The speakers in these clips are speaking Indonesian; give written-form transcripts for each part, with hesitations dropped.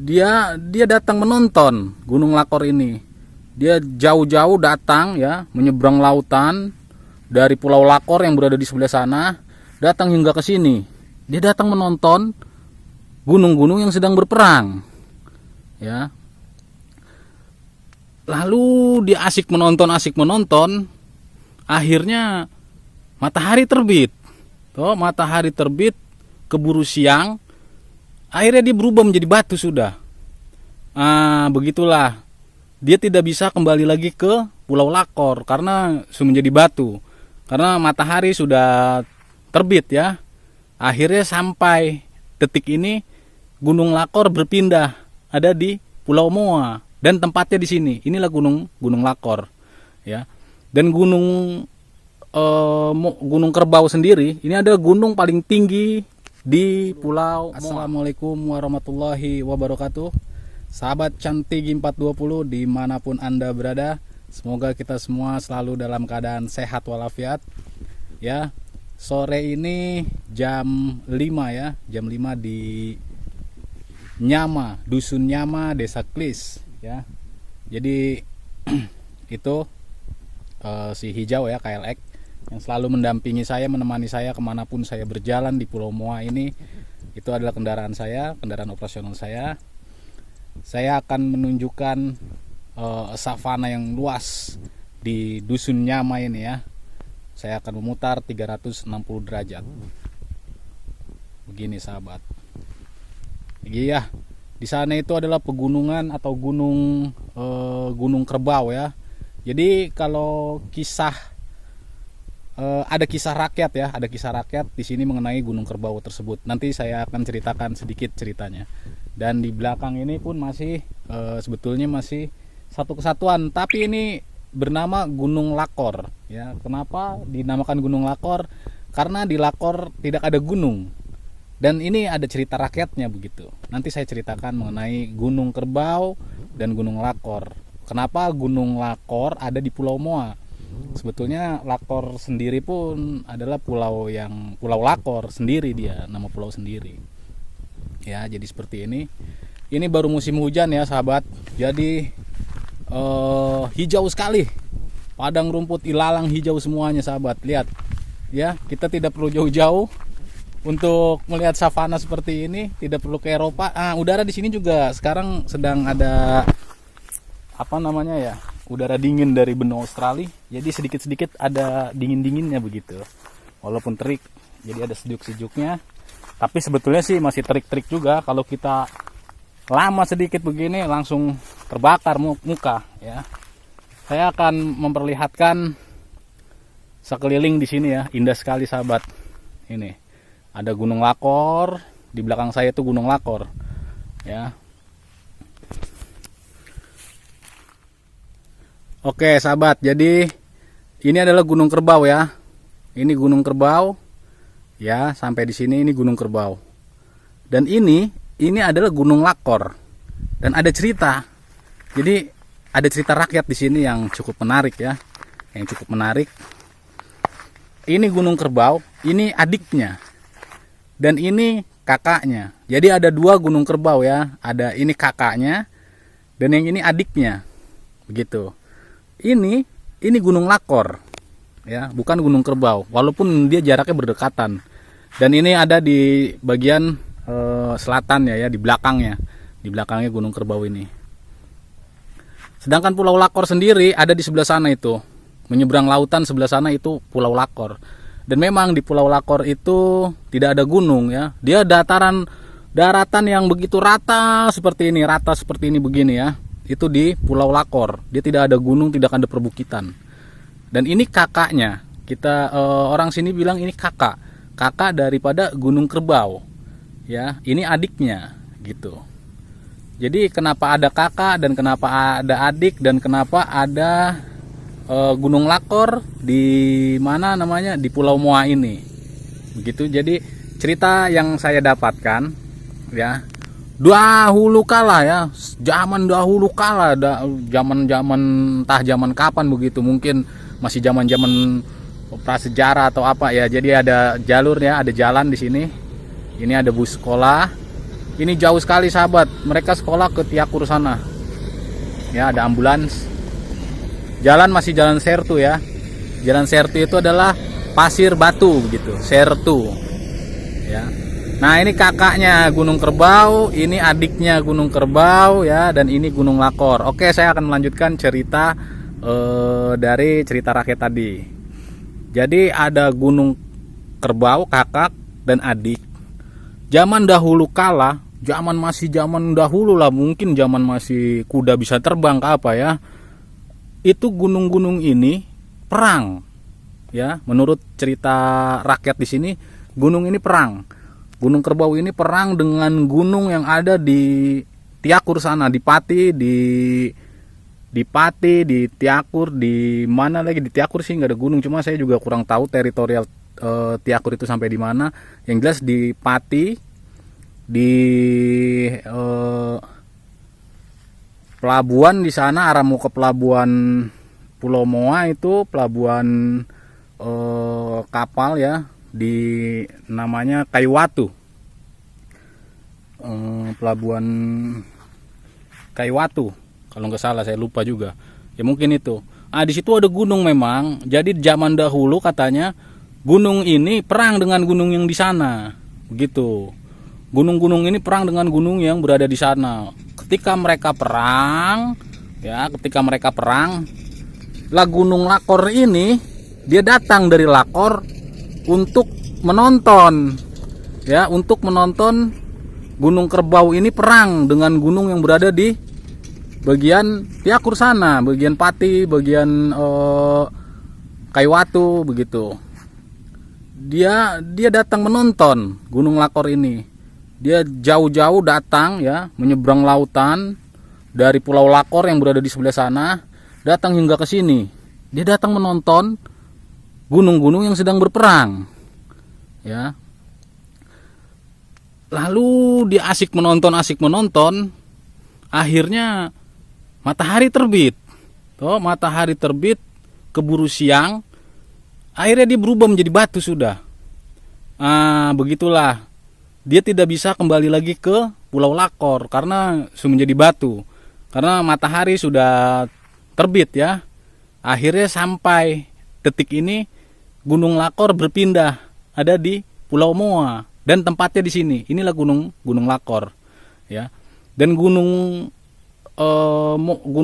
dia datang menonton Gunung Lakor ini. Dia jauh-jauh datang ya, menyeberang lautan dari Pulau Lakor yang berada di sebelah sana, datang hingga ke sini. Dia datang menonton gunung-gunung yang sedang berperang. Ya. Lalu dia asik menonton, akhirnya matahari terbit. Matahari terbit, keburu siang, akhirnya dia berubah menjadi batu sudah. Begitulah. Dia tidak bisa kembali lagi ke Pulau Lakor karena sudah menjadi batu. Karena matahari sudah terbit ya. Akhirnya sampai detik ini Gunung Lakor berpindah ada di Pulau Moa dan tempatnya di sini. Inilah Gunung Lakor ya. Dan Gunung Kerbau sendiri ini adalah gunung paling tinggi di Pulau Moa. Assalamualaikum warahmatullahi wabarakatuh. Sahabat Cantigi 420 dimanapun Anda berada, semoga kita semua selalu dalam keadaan sehat walafiat. Ya, sore ini jam 5 ya, jam 5 di Nyama, Dusun Nyama, Desa Klis ya. Jadi itu si Hijau ya, KLX yang selalu mendampingi saya, menemani saya kemanapun saya berjalan di Pulau Moa ini. Itu adalah kendaraan saya, kendaraan operasional saya. Saya akan menunjukkan savana yang luas di Dusun Nyama ini ya. Saya akan memutar 360 derajat. Begini sahabat. Iya, di sana itu adalah pegunungan atau gunung Kerbau ya. Jadi kalau ada kisah rakyat ya, ada kisah rakyat di sini mengenai Gunung Kerbau tersebut. Nanti saya akan ceritakan sedikit ceritanya. Dan di belakang ini pun masih sebetulnya masih satu kesatuan, tapi ini bernama Gunung Lakor ya. Kenapa dinamakan Gunung Lakor? Karena di Lakor tidak ada gunung. Dan ini ada cerita rakyatnya begitu. Nanti saya ceritakan mengenai Gunung Kerbau dan Gunung Lakor. Kenapa Gunung Lakor ada di Pulau Moa? Sebetulnya Lakor sendiri pun adalah Pulau Lakor sendiri, dia nama pulau sendiri. Ya, jadi seperti ini. Ini baru musim hujan ya sahabat. Jadi hijau sekali. Padang rumput ilalang hijau semuanya sahabat. Lihat. Ya, kita tidak perlu jauh-jauh untuk melihat savana seperti ini, tidak perlu ke Eropa. Udara di sini juga sekarang sedang ada udara dingin dari benua Australia. Jadi sedikit-sedikit ada dingin-dinginnya begitu. Walaupun terik, jadi ada sejuk-sejuknya. Tapi sebetulnya sih masih terik-terik juga. Kalau kita lama sedikit begini langsung terbakar muka ya. Saya akan memperlihatkan sekeliling di sini ya. Indah sekali sahabat. Ini ada Gunung Lakor, di belakang saya itu Gunung Lakor ya. Oke sahabat, jadi ini adalah Gunung Kerbau ya. Ini Gunung Kerbau. Ya, sampai di sini ini Gunung Kerbau. Dan ini adalah Gunung Lakor. Dan ada cerita. Jadi ada cerita rakyat di sini yang cukup menarik ya. Yang cukup menarik. Ini Gunung Kerbau, ini adiknya. Dan ini kakaknya. Jadi ada dua Gunung Kerbau ya. Ada ini kakaknya dan yang ini adiknya. Begitu. Ini Gunung Lakor. Ya, bukan Gunung Kerbau, walaupun dia jaraknya berdekatan. Dan ini ada di bagian selatan ya, di belakangnya Gunung Kerbau ini. Sedangkan Pulau Lakor sendiri ada di sebelah sana itu, menyeberang lautan sebelah sana itu Pulau Lakor. Dan memang di Pulau Lakor itu tidak ada gunung ya, dia daratan yang begitu rata seperti ini begini ya. Itu di Pulau Lakor, dia tidak ada gunung, tidak ada perbukitan. Dan ini kakaknya, orang sini bilang ini kakak daripada Gunung Kerbau ya. Ini adiknya gitu. Jadi kenapa ada kakak dan kenapa ada adik dan kenapa ada Gunung Lakor di mana namanya, di Pulau Moa ini begitu. Jadi cerita yang saya dapatkan ya, dahulu kala ya, zaman dahulu kala, zaman kapan begitu, mungkin masih zaman prasejarah atau apa ya. Jadi ada jalurnya, ada jalan di sini. Ini ada bus sekolah Ini jauh sekali sahabat, mereka sekolah ke Tiakur sana. Ya, ada ambulans. Jalan masih jalan Sertu ya. Jalan Sertu itu adalah pasir batu begitu, Sertu. Ya. Nah, ini kakaknya Gunung Kerbau, ini adiknya Gunung Kerbau ya, dan ini Gunung Lakor. Oke, saya akan melanjutkan cerita dari cerita rakyat tadi. Jadi ada Gunung Kerbau, kakak dan adik. Zaman dahulu kala, zaman dahulu lah, mungkin zaman masih kuda bisa terbang ke apa ya. Itu gunung-gunung ini perang. Ya, menurut cerita rakyat di sini, gunung ini perang. Gunung Kerbau ini perang dengan gunung yang ada di Tiakur sana, di Pati, di Pati, di Tiakur, di mana lagi di Tiakur sih nggak ada gunung, cuma saya juga kurang tahu teritorial Tiakur itu sampai di mana. Yang jelas di Pati, di pelabuhan di sana, arah mau ke pelabuhan Pulau Moa itu pelabuhan kapal ya, di namanya Kaiwatu, pelabuhan Kaiwatu kalau nggak salah, saya lupa juga ya, mungkin itu. Di situ ada gunung memang. Jadi zaman dahulu katanya gunung ini perang dengan gunung yang di sana begitu. Gunung-gunung ini perang dengan gunung yang berada di sana. Ketika mereka perang lah, Gunung Lakor ini dia datang dari Lakor untuk menonton ya, untuk menonton Gunung Kerbau ini perang dengan gunung yang berada di bagian Tiakur sana, bagian Pati, bagian Kaiwatu begitu. Dia datang menonton Gunung Lakor ini. Dia jauh-jauh datang ya, menyeberang lautan dari Pulau Lakor yang berada di sebelah sana, datang hingga ke sini. Dia datang menonton gunung-gunung yang sedang berperang. Ya. Lalu dia asik menonton, akhirnya matahari terbit. Matahari terbit, keburu siang, akhirnya dia berubah menjadi batu sudah. Begitulah. Dia tidak bisa kembali lagi ke Pulau Lakor karena sudah menjadi batu. Karena matahari sudah terbit ya. Akhirnya sampai detik ini Gunung Lakor berpindah ada di Pulau Moa dan tempatnya di sini. Inilah Gunung Lakor ya. Dan Gunung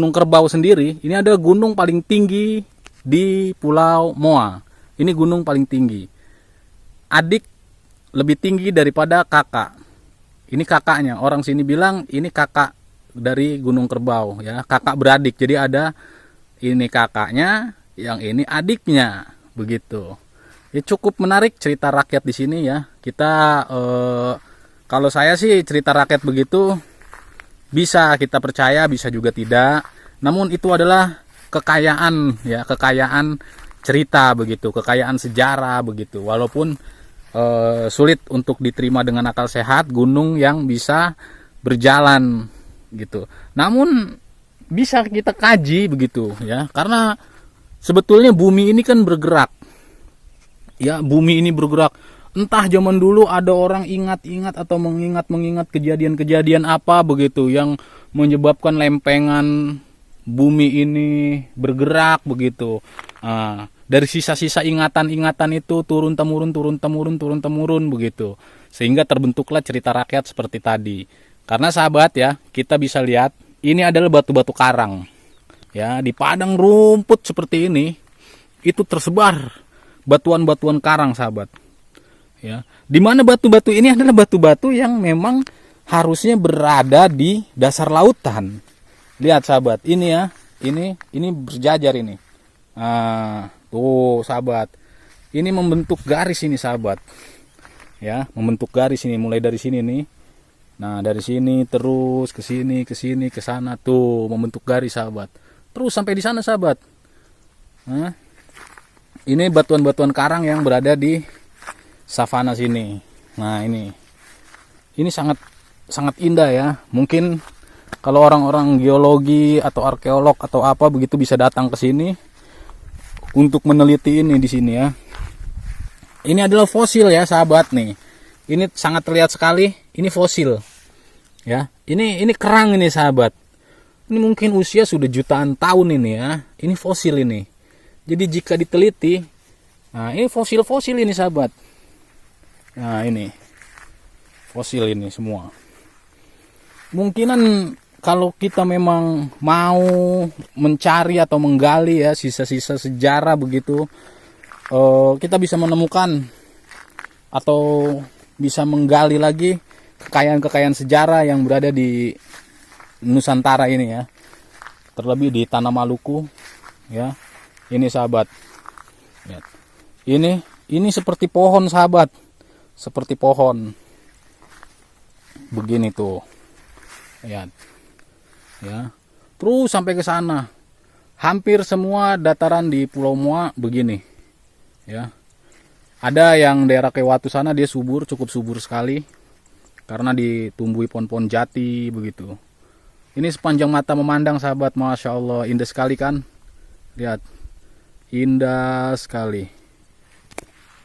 Kerbau sendiri ini ada gunung paling tinggi di Pulau Moa. Ini gunung paling tinggi. Adik lebih tinggi daripada kakak. Ini kakaknya. Orang sini bilang ini kakak dari Gunung Kerbau ya, kakak beradik. Jadi ada ini kakaknya, yang ini adiknya begitu. Ya, cukup menarik cerita rakyat di sini ya. Kita kalau saya sih cerita rakyat begitu bisa kita percaya, bisa juga tidak. Namun itu adalah kekayaan ya, kekayaan cerita begitu, kekayaan sejarah begitu. Walaupun sulit untuk diterima dengan akal sehat, gunung yang bisa berjalan gitu. Namun bisa kita kaji begitu ya, karena sebetulnya bumi ini kan bergerak. Ya, bumi ini bergerak. Entah zaman dulu ada orang ingat-ingat atau mengingat kejadian-kejadian apa begitu yang menyebabkan lempengan bumi ini bergerak begitu. Dari sisa-sisa ingatan-ingatan itu turun temurun begitu, sehingga terbentuklah cerita rakyat seperti tadi. Karena sahabat ya, kita bisa lihat ini adalah batu-batu karang ya, di padang rumput seperti ini itu tersebar batuan-batuan karang sahabat ya. Dimana batu-batu ini adalah batu-batu yang memang harusnya berada di dasar lautan. Lihat sahabat, ini ya, ini berjajar ini. Tuh sahabat, ini membentuk garis ini sahabat ya, membentuk garis ini mulai dari sini nih. Nah, dari sini terus ke sini, ke sana tuh membentuk garis sahabat. Terus sampai di sana sahabat. Ini batuan-batuan karang yang berada di savana sini. Nah, ini sangat indah ya. Mungkin kalau orang-orang geologi atau arkeolog atau apa begitu bisa datang ke sini untuk meneliti ini di sini ya. Ini adalah fosil ya sahabat nih. Ini sangat terlihat sekali, ini fosil. Ya, ini kerang ini sahabat. Ini mungkin usia sudah jutaan tahun ini ya. Ini fosil ini. Jadi jika diteliti, nah ini fosil-fosil ini sahabat. Nah ini fosil ini semua. Mungkinan kalau kita memang mau mencari atau menggali ya sisa-sisa sejarah begitu, kita bisa menemukan atau bisa menggali lagi kekayaan-kekayaan sejarah yang berada di Nusantara ini ya, terlebih di Tanah Maluku ya. Ini sahabat, lihat. Ini seperti pohon sahabat, seperti pohon begini tuh, lihat ya. Terus sampai ke sana, hampir semua dataran di Pulau Moa begini ya. Ada yang daerah Kewatu sana dia subur, cukup subur sekali karena ditumbuhi pohon-pohon jati begitu. Ini sepanjang mata memandang sahabat, masya Allah, indah sekali kan? Lihat, indah sekali.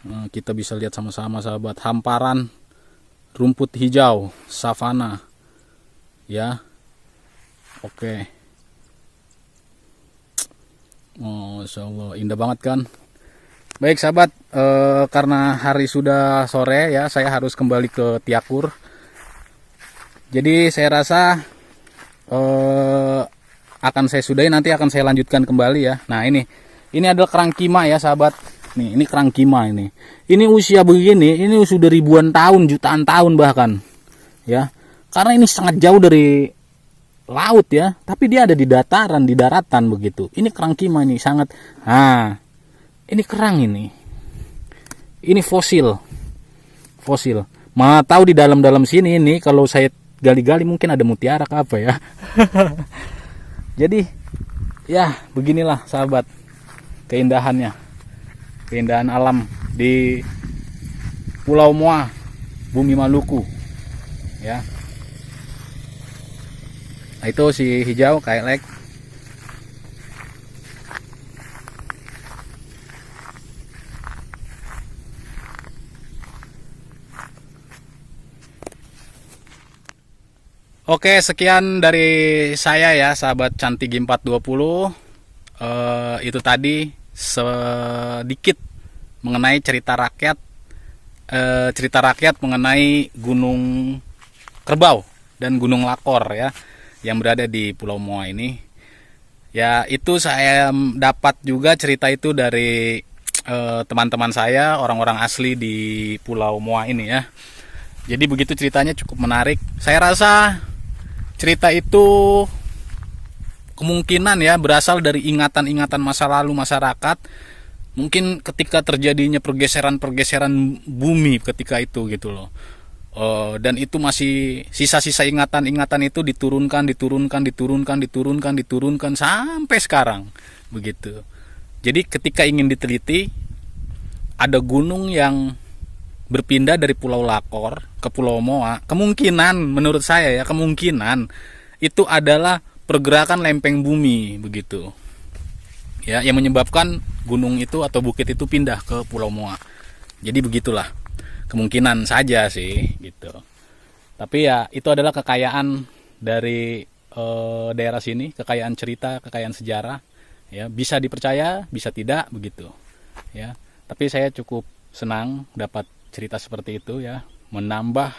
Nah, kita bisa lihat sama-sama sahabat, hamparan rumput hijau, savana, ya. Oke, masya Allah, indah banget kan? Baik sahabat, karena hari sudah sore ya, saya harus kembali ke Tiakur. Jadi saya rasa akan saya sudahi, nanti akan saya lanjutkan kembali ya. Nah ini adalah kerang kima ya sahabat. Nih ini kerang kima ini. Ini usia begini, ini sudah ribuan tahun, jutaan tahun bahkan ya. Karena ini sangat jauh dari laut ya, tapi dia ada di dataran, di daratan begitu. Ini kerang kima ini sangat. Nah ini kerang ini. Ini fosil. Mau tahu di dalam sini ini kalau saya gali-gali mungkin ada mutiara ke apa ya. Jadi ya beginilah sahabat keindahannya, keindahan alam di Pulau Moa, Bumi Maluku ya. Nah, itu si hijau kailek. Oke, sekian dari saya ya sahabat Cantik 420. Itu tadi sedikit mengenai cerita rakyat mengenai Gunung Kerbau dan Gunung Lakor ya, yang berada di Pulau Moa ini. Ya, itu saya dapat juga cerita itu dari teman-teman saya, orang-orang asli di Pulau Moa ini ya. Jadi begitu ceritanya, cukup menarik. Saya rasa cerita itu kemungkinan ya berasal dari ingatan-ingatan masa lalu masyarakat. Mungkin ketika terjadinya pergeseran bumi ketika itu gitu loh. Dan itu masih sisa-sisa ingatan-ingatan itu diturunkan sampai sekarang begitu. Jadi ketika ingin diteliti, ada gunung yang berpindah dari Pulau Lakor ke Pulau Moa, kemungkinan menurut saya ya, kemungkinan itu adalah pergerakan lempeng bumi begitu ya, yang menyebabkan gunung itu atau bukit itu pindah ke Pulau Moa. Jadi begitulah, kemungkinan saja sih gitu. Tapi ya itu adalah kekayaan dari daerah sini, kekayaan cerita, kekayaan sejarah ya, bisa dipercaya bisa tidak begitu ya. Tapi saya cukup senang dapat cerita seperti itu ya, menambah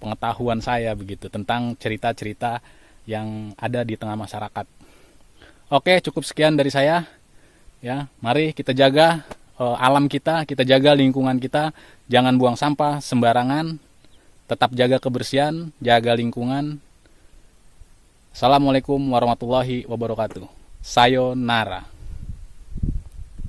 pengetahuan saya begitu tentang cerita-cerita yang ada di tengah masyarakat. Oke, cukup sekian dari saya ya. Mari kita jaga alam kita jaga lingkungan kita, jangan buang sampah sembarangan, tetap jaga kebersihan, jaga lingkungan. Assalamualaikum warahmatullahi wabarakatuh. Sayonara.